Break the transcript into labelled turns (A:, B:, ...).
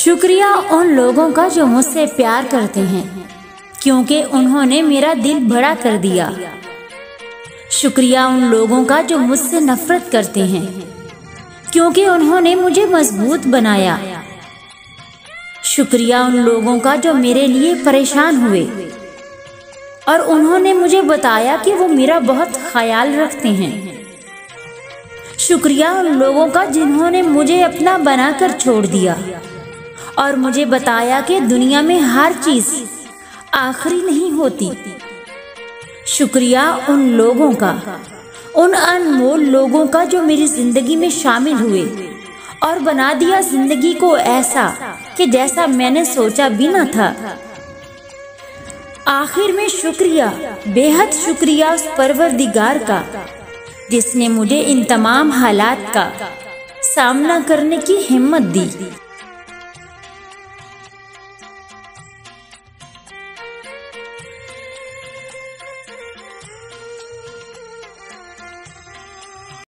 A: शुक्रिया उन लोगों का जो मुझसे प्यार करते हैं, क्योंकि उन्होंने मेरा दिल बड़ा कर दिया। शुक्रिया उन लोगों का जो मुझसे नफरत करते हैं, क्योंकि उन्होंने मुझे मजबूत बनाया। शुक्रिया उन लोगों का जो मेरे लिए परेशान हुए और उन्होंने मुझे बताया कि वो मेरा बहुत ख्याल रखते हैं। शुक्रिया उन लोगों का जिन्होंने मुझे अपना बनाकर छोड़ दिया और मुझे बताया कि दुनिया में हर चीज आखिरी नहीं होती। शुक्रिया उन लोगों का, उन अनमोल लोगों का जो मेरी जिंदगी में शामिल हुए और बना दिया जिंदगी को ऐसा कि जैसा मैंने सोचा भी न था। आखिर में शुक्रिया, बेहद शुक्रिया उस परवरदिगार का जिसने मुझे इन तमाम हालात का सामना करने की हिम्मत दी।